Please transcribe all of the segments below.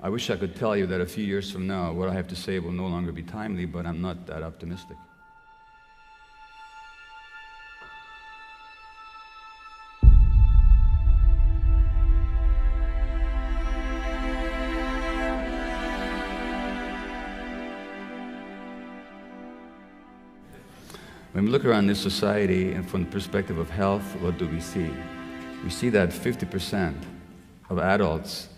I wish I could tell you that a few years from now, what I have to say will no longer be timely, but I'm not that optimistic. When we look around this society and from the perspective of health, what do we see? We see that 50% of adults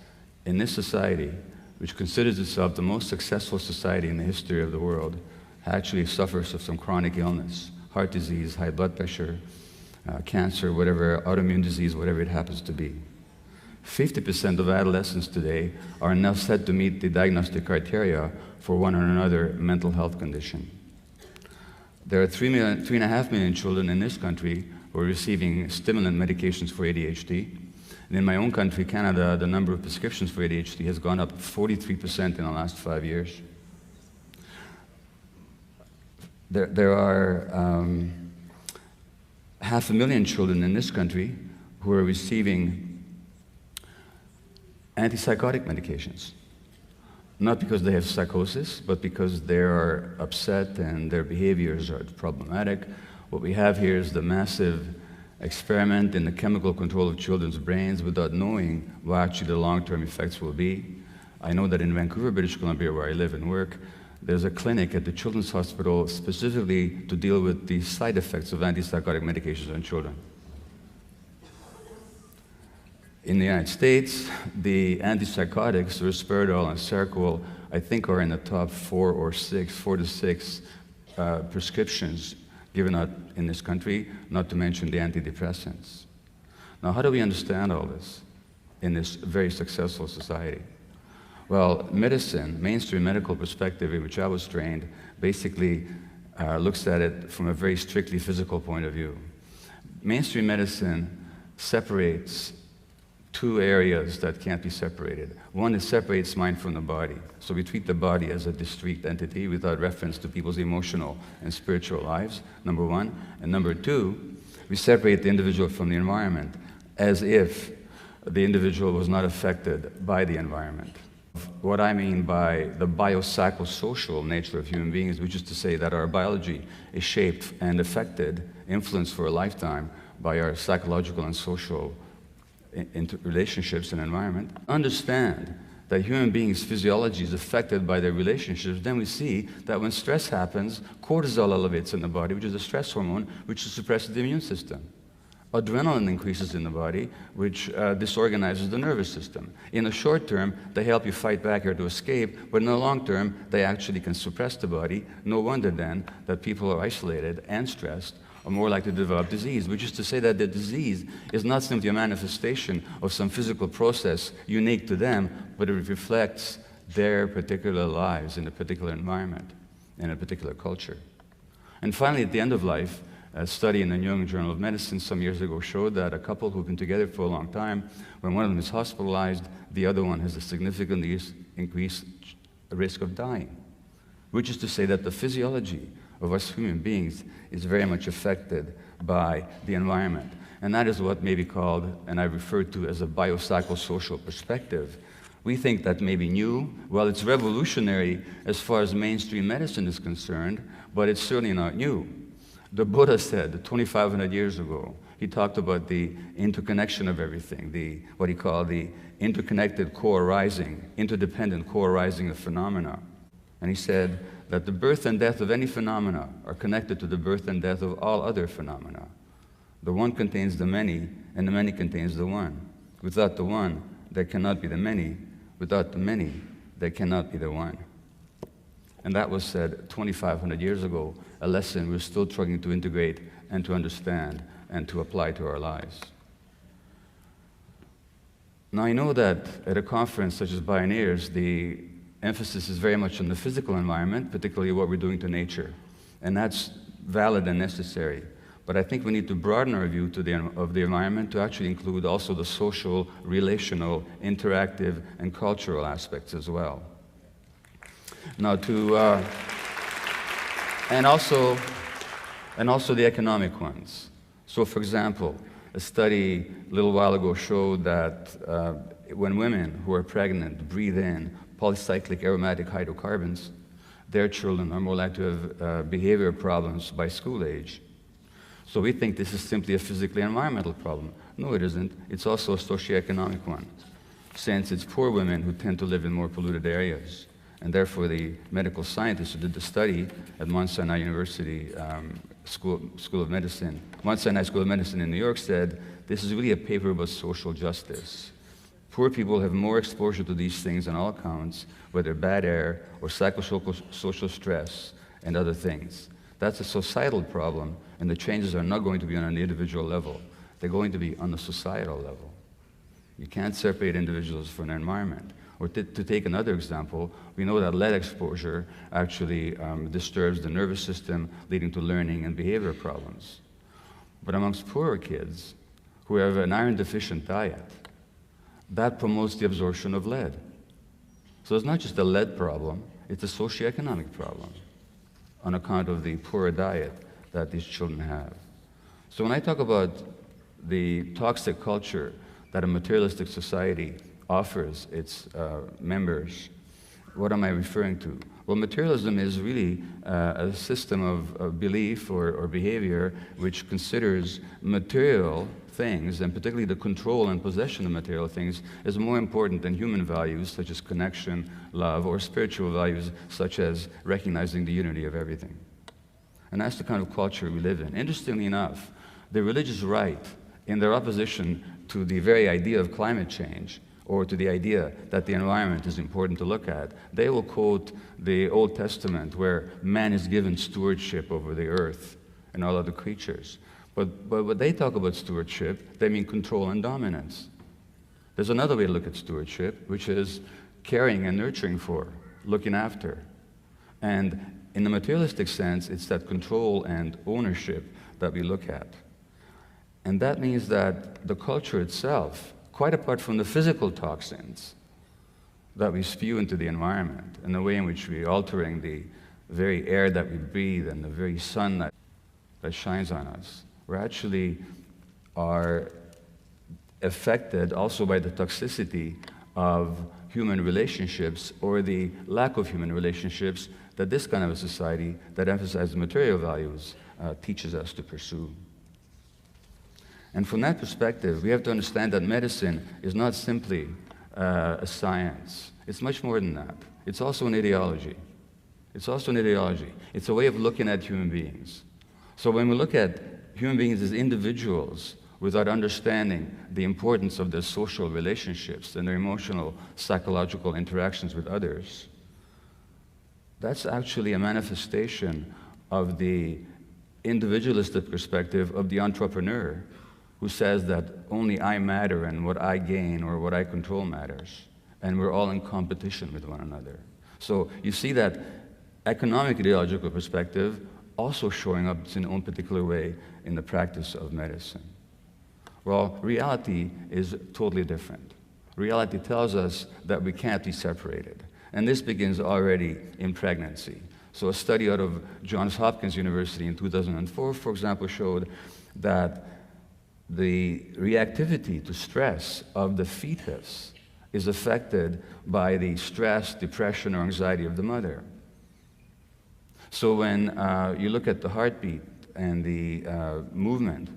in this society, which considers itself the most successful society in the history of the world, actually suffers of some chronic illness, heart disease, high blood pressure, cancer, whatever, autoimmune disease, whatever it happens to be. 50% of adolescents today are now said to meet the diagnostic criteria for one or another mental health condition. There are 3.5 million children in this country who are receiving stimulant medications for ADHD. And in my own country, Canada, the number of prescriptions for ADHD has gone up 43% in the last 5 years. There are 500,000 children in this country who are receiving antipsychotic medications. Not because they have psychosis, but because they are upset and their behaviors are problematic. What we have here is the massive experiment in the chemical control of children's brains without knowing what actually the long-term effects will be. I know that in Vancouver, British Columbia, where I live and work, there's a clinic at the Children's Hospital specifically to deal with the side effects of antipsychotic medications on children. In the United States, the antipsychotics, risperidol and Seroquel, I think are in the top 4 to 6 prescriptions given out in this country, not to mention the antidepressants. Now, how do we understand all this in this very successful society? Well, medicine, mainstream medical perspective in which I was trained, basically looks at it from a very strictly physical point of view. Mainstream medicine separates two areas that can't be separated. One is separates mind from the body. So we treat the body as a discrete entity without reference to people's emotional and spiritual lives, number one. And number two, we separate the individual from the environment as if the individual was not affected by the environment. What I mean by the biopsychosocial nature of human beings, which is to say that our biology is shaped and affected, influenced for a lifetime by our psychological and social relationships and environment. Understand that human beings' physiology is affected by their relationships, then we see that when stress happens, cortisol elevates in the body, which is a stress hormone, which suppresses the immune system. Adrenaline increases in the body, which disorganizes the nervous system. In the short term, they help you fight back or to escape, but in the long term, they actually can suppress the body. No wonder then that people are isolated and stressed are more likely to develop disease, which is to say that the disease is not simply a manifestation of some physical process unique to them, but it reflects their particular lives in a particular environment, in a particular culture. And finally, at the end of life, a study in the New England Journal of Medicine some years ago showed that a couple who've been together for a long time, when one of them is hospitalized, the other one has a significantly increased risk of dying, which is to say that the physiology of us human beings is very much affected by the environment. And that is what may be called, and I refer to as a biopsychosocial perspective. We think that may be new. Well, it's revolutionary as far as mainstream medicine is concerned, but it's certainly not new. The Buddha said 2,500 years ago, he talked about the interconnection of everything, what he called the interconnected co-arising, interdependent co-arising of phenomena. And he said that the birth and death of any phenomena are connected to the birth and death of all other phenomena. The one contains the many, and the many contains the one. Without the one, there cannot be the many. Without the many, there cannot be the one. And that was said 2,500 years ago, a lesson we're still trying to integrate and to understand and to apply to our lives. Now, I know that at a conference such as Pioneers, the emphasis is very much on the physical environment, particularly what we're doing to nature. And that's valid and necessary. But I think we need to broaden our view of the environment to actually include also the social, relational, interactive, and cultural aspects as well. Now and also the economic ones. So for example, a study a little while ago showed that when women who are pregnant breathe in polycyclic aromatic hydrocarbons, their children are more likely to have behavior problems by school age. So we think this is simply a physically environmental problem. No, it isn't. It's also a socioeconomic one, since it's poor women who tend to live in more polluted areas. And therefore, the medical scientists who did the study at Mount Sinai University School of Medicine, Mount Sinai School of Medicine in New York said, this is really a paper about social justice. Poor people have more exposure to these things on all counts, whether bad air or psychosocial stress and other things. That's a societal problem, and the changes are not going to be on an individual level. They're going to be on a societal level. You can't separate individuals from their environment. Or to take another example, we know that lead exposure actually disturbs the nervous system, leading to learning and behavior problems. But amongst poorer kids who have an iron-deficient diet, that promotes the absorption of lead. So it's not just a lead problem, it's a socioeconomic problem on account of the poorer diet that these children have. So when I talk about the toxic culture that a materialistic society offers its members, what am I referring to? Well, materialism is really a system of belief or behavior which considers material things, and particularly the control and possession of material things, as more important than human values such as connection, love, or spiritual values such as recognizing the unity of everything. And that's the kind of culture we live in. Interestingly enough, the religious right, in their opposition to the very idea of climate change, or to the idea that the environment is important to look at, they will quote the Old Testament where man is given stewardship over the earth and all other creatures. But when they talk about stewardship, they mean control and dominance. There's another way to look at stewardship, which is caring and nurturing for, looking after. And in the materialistic sense, it's that control and ownership that we look at. And that means that the culture itself, quite apart from the physical toxins that we spew into the environment and the way in which we're altering the very air that we breathe and the very sun that shines on us, we actually are affected also by the toxicity of human relationships or the lack of human relationships that this kind of a society that emphasizes material values teaches us to pursue. And from that perspective, we have to understand that medicine is not simply a science. It's much more than that. It's also an ideology. It's also an ideology. It's a way of looking at human beings. So when we look at human beings as individuals without understanding the importance of their social relationships and their emotional, psychological interactions with others, that's actually a manifestation of the individualistic perspective of the entrepreneur who says that only I matter and what I gain or what I control matters, and we're all in competition with one another. So you see that economic ideological perspective also showing up in its own particular way in the practice of medicine. Well, reality is totally different. Reality tells us that we can't be separated, and this begins already in pregnancy. So a study out of Johns Hopkins University in 2004, for example, showed that the reactivity to stress of the fetus is affected by the stress, depression, or anxiety of the mother. So when you look at the heartbeat and the movement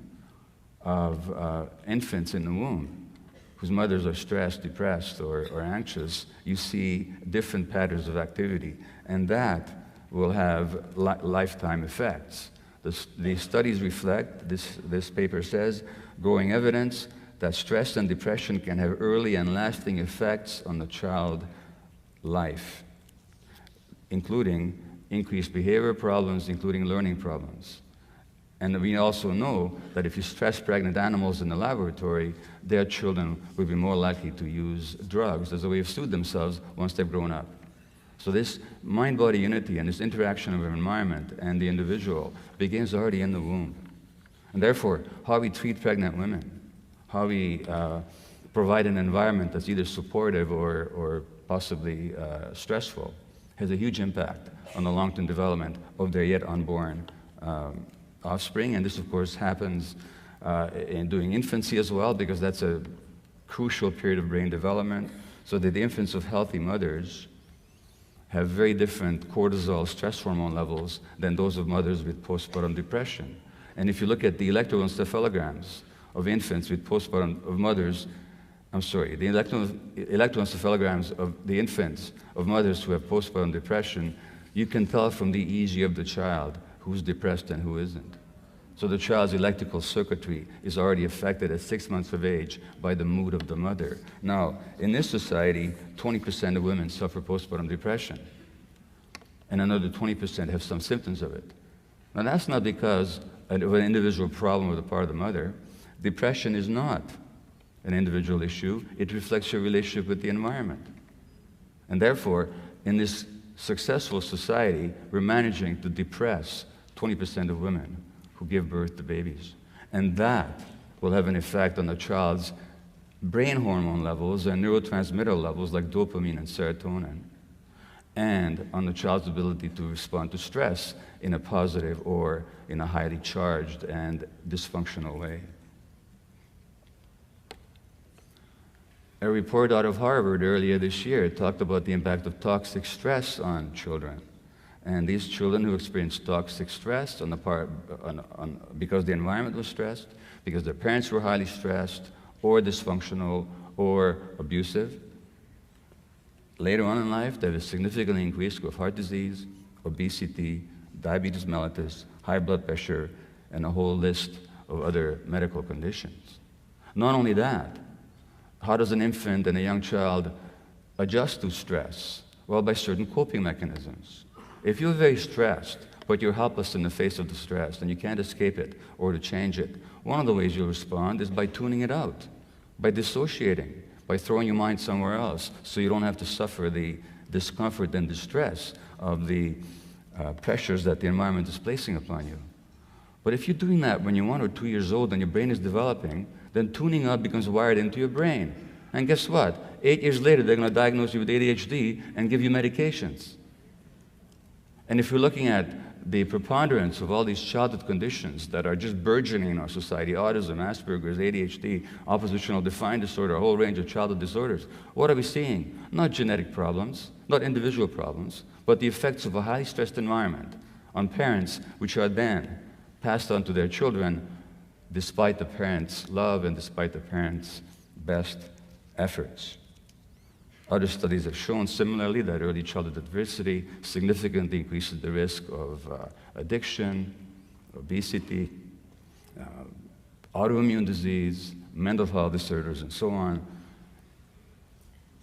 of infants in the womb, whose mothers are stressed, depressed, or anxious, you see different patterns of activity, and that will have lifetime effects. The studies reflect, this paper says, growing evidence that stress and depression can have early and lasting effects on the child life, including increased behavior problems, including learning problems. And we also know that if you stress pregnant animals in the laboratory, their children will be more likely to use drugs as a way of soothe themselves once they've grown up. So this mind-body unity and this interaction of our environment and the individual begins already in the womb. And therefore, how we treat pregnant women, how we provide an environment that's either supportive or possibly stressful, has a huge impact on the long-term development of their yet unborn offspring. And this, of course, happens during infancy as well, because that's a crucial period of brain development, so that the infants of healthy mothers have very different cortisol stress hormone levels than those of mothers with postpartum depression. And if you look at the electroencephalograms of infants with postpartum, of mothers, I'm sorry, the electroencephalograms of the infants of mothers who have postpartum depression, you can tell from the EEG of the child who's depressed and who isn't. So the child's electrical circuitry is already affected at 6 months of age by the mood of the mother. Now, in this society, 20% of women suffer postpartum depression, and another 20% have some symptoms of it. Now, that's not because of an individual problem on the part of the mother. Depression is not an individual issue. It reflects your relationship with the environment. And therefore, in this successful society, we're managing to depress 20% of women who give birth to babies. And that will have an effect on the child's brain hormone levels and neurotransmitter levels like dopamine and serotonin, and on the child's ability to respond to stress in a positive or in a highly charged and dysfunctional way. A report out of Harvard earlier this year talked about the impact of toxic stress on children. And these children who experienced toxic stress because the environment was stressed, because their parents were highly stressed, or dysfunctional, or abusive, later on in life, they have a significantly increased risk of heart disease, obesity, diabetes mellitus, high blood pressure, and a whole list of other medical conditions. Not only that, how does an infant and a young child adjust to stress? Well, by certain coping mechanisms. If you're very stressed, but you're helpless in the face of the stress and you can't escape it or to change it, one of the ways you'll respond is by tuning it out, by dissociating, by throwing your mind somewhere else so you don't have to suffer the discomfort and distress of the pressures that the environment is placing upon you. But if you're doing that when you're 1 or 2 years old and your brain is developing, then tuning out becomes wired into your brain. And guess what? 8 years later, they're going to diagnose you with ADHD and give you medications. And if you're looking at the preponderance of all these childhood conditions that are just burgeoning in our society, autism, Asperger's, ADHD, oppositional defiant disorder, a whole range of childhood disorders, what are we seeing? Not genetic problems, not individual problems, but the effects of a highly stressed environment on parents, which are then passed on to their children despite the parents' love and despite the parents' best efforts. Other studies have shown similarly that early childhood adversity significantly increases the risk of addiction, obesity, autoimmune disease, mental health disorders, and so on.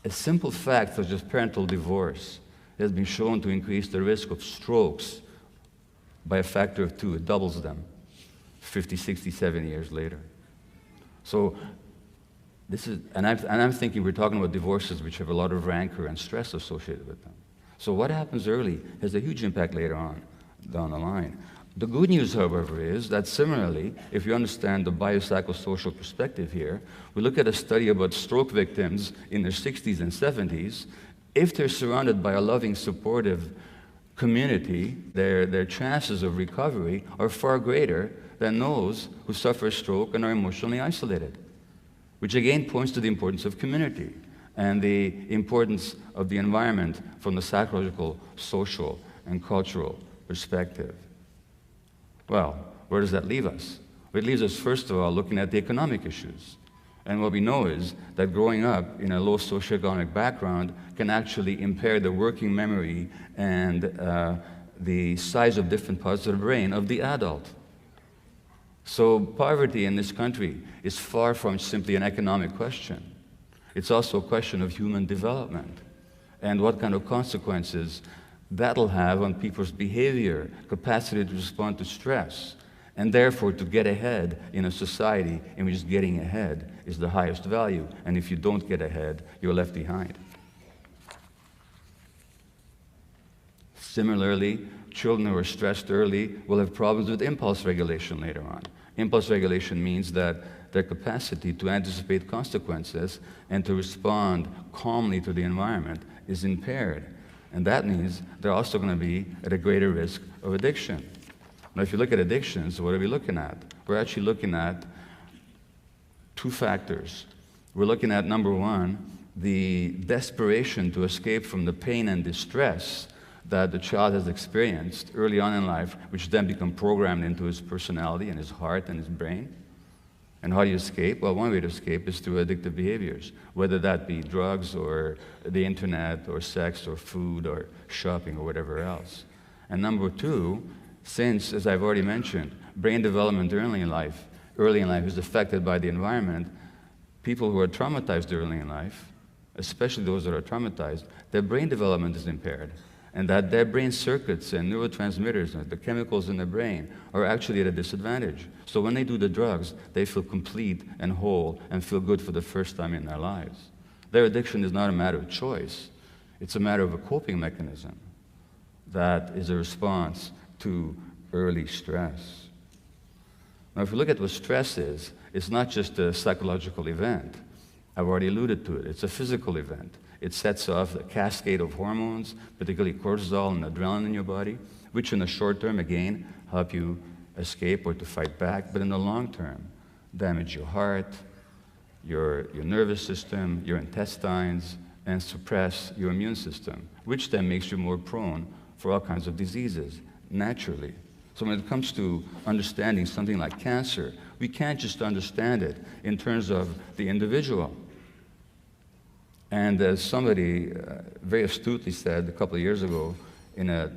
A simple fact such as parental divorce has been shown to increase the risk of strokes by a factor of 2. It doubles them 50, 60, 70 years later. So this is, and I'm thinking we're talking about divorces which have a lot of rancor and stress associated with them. So what happens early has a huge impact later on down the line. The good news, however, is that similarly, if you understand the biopsychosocial perspective here, we look at a study about stroke victims in their 60s and 70s. If they're surrounded by a loving, supportive community, their chances of recovery are far greater than those who suffer a stroke and are emotionally isolated, which again points to the importance of community and the importance of the environment from the psychological, social, and cultural perspective. Well, where does that leave us? It leaves us, first of all, looking at the economic issues. And what we know is that growing up in a low socioeconomic background can actually impair the working memory and the size of different parts of the brain of the adult. So poverty in this country is far from simply an economic question. It's also a question of human development and what kind of consequences that'll have on people's behavior, capacity to respond to stress, and therefore to get ahead in a society in which getting ahead is the highest value. And if you don't get ahead, you're left behind. Similarly, children who are stressed early will have problems with impulse regulation later on. Impulse regulation means that their capacity to anticipate consequences and to respond calmly to the environment is impaired. And that means they're also going to be at a greater risk of addiction. Now, if you look at addictions, what are we looking at? We're actually looking at 2 factors. We're looking at, number one, the desperation to escape from the pain and distress that the child has experienced early on in life, which then become programmed into his personality and his heart and his brain. And how do you escape? Well, one way to escape is through addictive behaviors, whether that be drugs or the internet or sex or food or shopping or whatever else. And number two, since, as I've already mentioned, brain development early in life is affected by the environment, people who are traumatized early in life, especially those that are traumatized, their brain development is impaired. And that their brain circuits and neurotransmitters, the chemicals in the brain, are actually at a disadvantage. So when they do the drugs, they feel complete and whole and feel good for the first time in their lives. Their addiction is not a matter of choice. It's a matter of a coping mechanism that is a response to early stress. Now, if we look at what stress is, it's not just a psychological event. I've already alluded to it. It's a physical event. It sets off a cascade of hormones, particularly cortisol and adrenaline in your body, which in the short term, again, help you escape or to fight back, but in the long term, damage your heart, your nervous system, your intestines, and suppress your immune system, which then makes you more prone for all kinds of diseases, naturally. So when it comes to understanding something like cancer, we can't just understand it in terms of the individual. And as somebody very astutely said a couple of years ago in a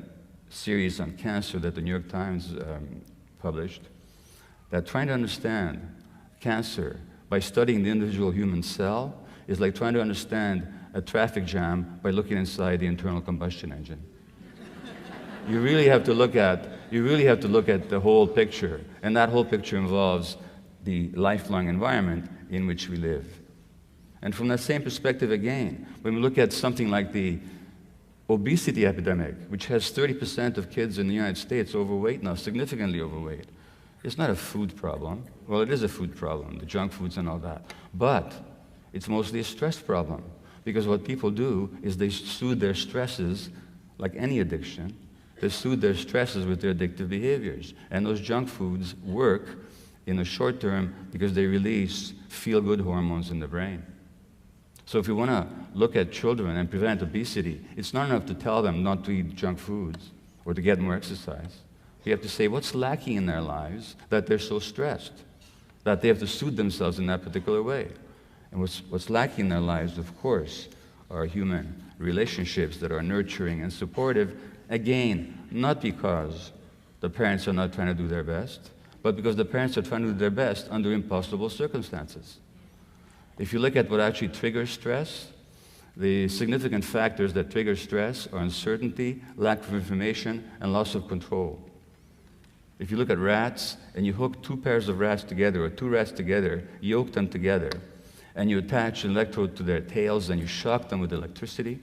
series on cancer that the New York Times published, that trying to understand cancer by studying the individual human cell is like trying to understand a traffic jam by looking inside the internal combustion engine. You really have to look at the whole picture, and that whole picture involves the lifelong environment in which we live. And from that same perspective again, when we look at something like the obesity epidemic, which has 30% of kids in the United States overweight now, significantly overweight, it's not a food problem. Well, it is a food problem, the junk foods and all that. But it's mostly a stress problem, because what people do is they soothe their stresses, like any addiction, they soothe their stresses with their addictive behaviors. And those junk foods work in the short term because they release feel-good hormones in the brain. So if you want to look at children and prevent obesity, it's not enough to tell them not to eat junk foods or to get more exercise. You have to say what's lacking in their lives that they're so stressed, that they have to soothe themselves in that particular way. And what's lacking in their lives, of course, are human relationships that are nurturing and supportive, again, not because the parents are not trying to do their best, but because the parents are trying to do their best under impossible circumstances. If you look at what actually triggers stress, the significant factors that trigger stress are uncertainty, lack of information, and loss of control. If you look at rats, and you hook two pairs of rats together, or two rats together, yoke them together, and you attach an electrode to their tails, and you shock them with electricity,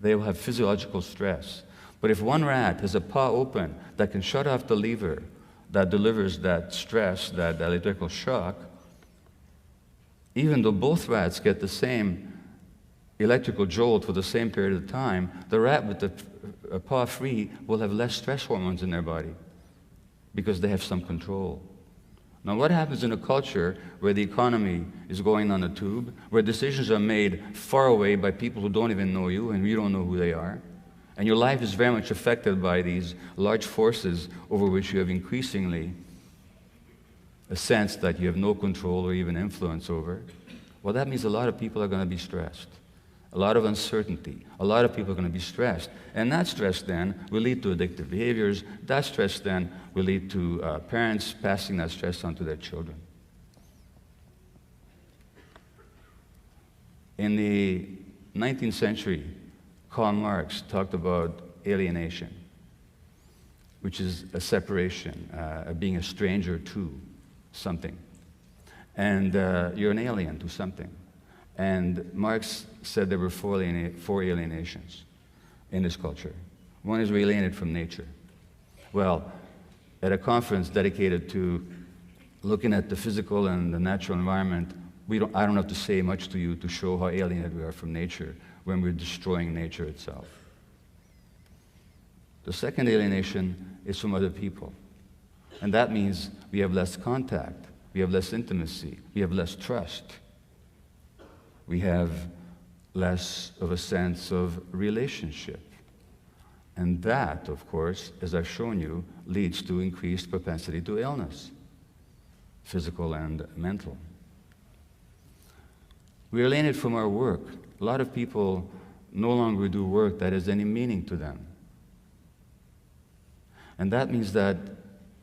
they will have physiological stress. But if one rat has a paw open that can shut off the lever that delivers that stress, that electrical shock, even though both rats get the same electrical jolt for the same period of time, the rat with the paw free will have less stress hormones in their body because they have some control. Now, what happens in a culture where the economy is going on a tube, where decisions are made far away by people who don't even know you and you don't know who they are, and your life is very much affected by these large forces over which you have increasingly a sense that you have no control or even influence over, well, that means a lot of people are going to be stressed. A lot of uncertainty. A lot of people are going to be stressed. And that stress then will lead to addictive behaviors. That stress then will lead to parents passing that stress on to their children. In the 19th century, Karl Marx talked about alienation, which is a separation, being a stranger to something. And you're an alien to something. And Marx said there were four alienations in this culture. One is we're alienated from nature. Well, at a conference dedicated to looking at the physical and the natural environment, I don't have to say much to you to show how alienated we are from nature when we're destroying nature itself. The second alienation is from other people. And that means we have less contact, we have less intimacy, we have less trust. we have less of a sense of relationship. And that, of course, as I've shown you, leads to increased propensity to illness, physical and mental. We are alienated from our work. A lot of people no longer do work that has any meaning to them. And that means that,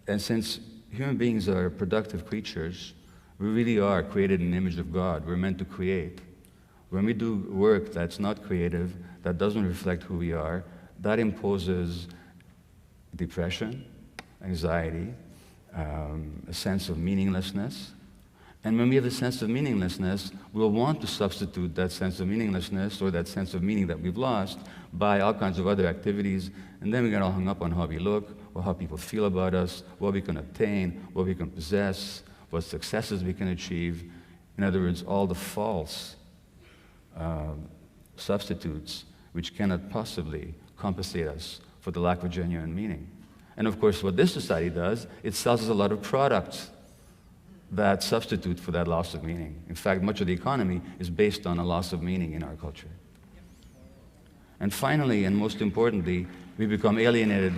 and since human beings are productive creatures, we really are created in the image of God. We're meant to create. When we do work that's not creative, that doesn't reflect who we are, that imposes depression, anxiety, a sense of meaninglessness. And when we have a sense of meaninglessness, we'll want to substitute that sense of meaninglessness or that sense of meaning that we've lost by all kinds of other activities, and then we get all hung up on how we look, or how people feel about us, what we can obtain, what we can possess, what successes we can achieve. In other words, all the false substitutes which cannot possibly compensate us for the lack of genuine meaning. And of course, what this society does, it sells us a lot of products that substitute for that loss of meaning. In fact, much of the economy is based on a loss of meaning in our culture. And finally, and most importantly, we become alienated.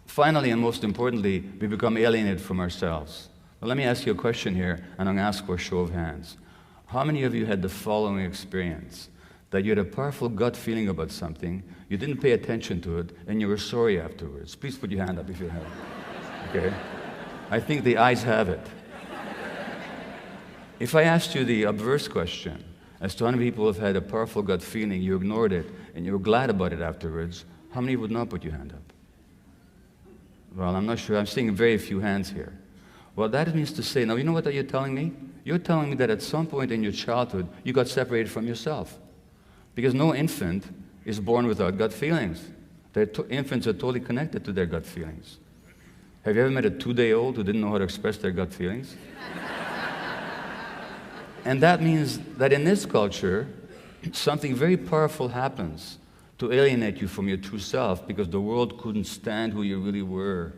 Finally, and most importantly, we become alienated from ourselves. Well, let me ask you a question here, and I'm going to ask for a show of hands. How many of you had the following experience? That you had a powerful gut feeling about something, you didn't pay attention to it, and you were sorry afterwards? Please put your hand up if you have it. Okay? I think the ayes have it. If I asked you the obverse question, as to how many people have had a powerful gut feeling, you ignored it, and you were glad about it afterwards, how many would not put your hand up? Well, I'm not sure. I'm seeing very few hands here. Well, that means to say, now, you know what you're telling me? You're telling me that at some point in your childhood, you got separated from yourself. Because no infant is born without gut feelings. Infants are totally connected to their gut feelings. Have you ever met a 2-day-old who didn't know how to express their gut feelings? And that means that in this culture, something very powerful happens to alienate you from your true self, because the world couldn't stand who you really were.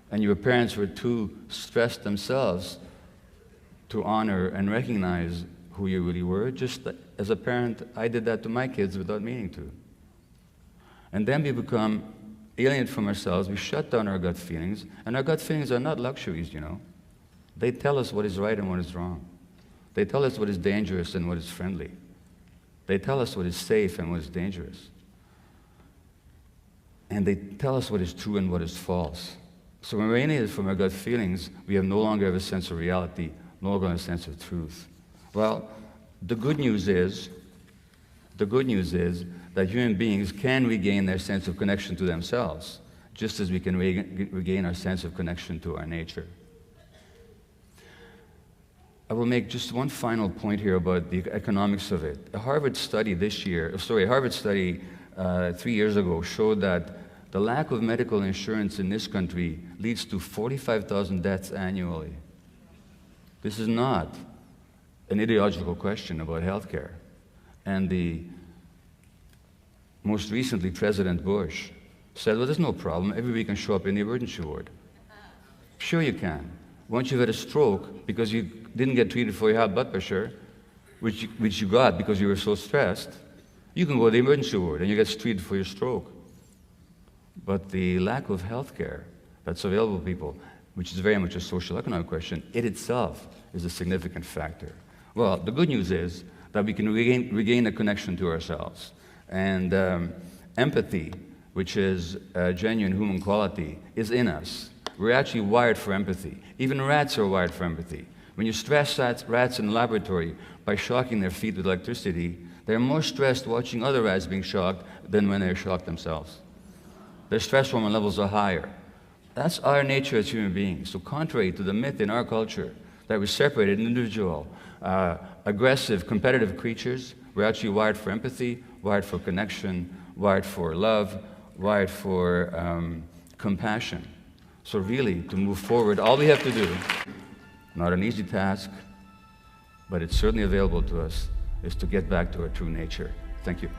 And your parents were too stressed themselves to honor and recognize who you really were. Just as a parent, I did that to my kids without meaning to. And then we become alienated from ourselves. We shut down our gut feelings. And our gut feelings are not luxuries, you know. They tell us what is right and what is wrong. They tell us what is dangerous and what is friendly. They tell us what is safe and what is dangerous. And they tell us what is true and what is false. So when we're alienated from our gut feelings, we no longer have a sense of reality, no longer a sense of truth. Well, the good news is that human beings can regain their sense of connection to themselves, just as we can regain our sense of connection to our nature. I will make just one final point here about the economics of it. A Harvard study 3 years ago showed that the lack of medical insurance in this country leads to 45,000 deaths annually. This is not an ideological question about healthcare. And most recently, President Bush said, well, there's no problem. Everybody can show up in the emergency ward. Sure you can. Once you've had a stroke because you didn't get treated for your high blood pressure, which you got because you were so stressed, you can go to the emergency ward and you get treated for your stroke. But the lack of health care that's available to people, which is very much a social economic question, it itself is a significant factor. Well, the good news is that we can regain a connection to ourselves. And empathy, which is a genuine human quality, is in us. We're actually wired for empathy. Even rats are wired for empathy. When you stress rats in the laboratory by shocking their feet with electricity, they're more stressed watching other rats being shocked than when they're shocked themselves. Their stress hormone levels are higher. That's our nature as human beings. So contrary to the myth in our culture that we're separated, individual, aggressive, competitive creatures, we're actually wired for empathy, wired for connection, wired for love, wired for compassion. So really, to move forward, all we have to do, not an easy task, but it's certainly available to us, is to get back to our true nature. Thank you.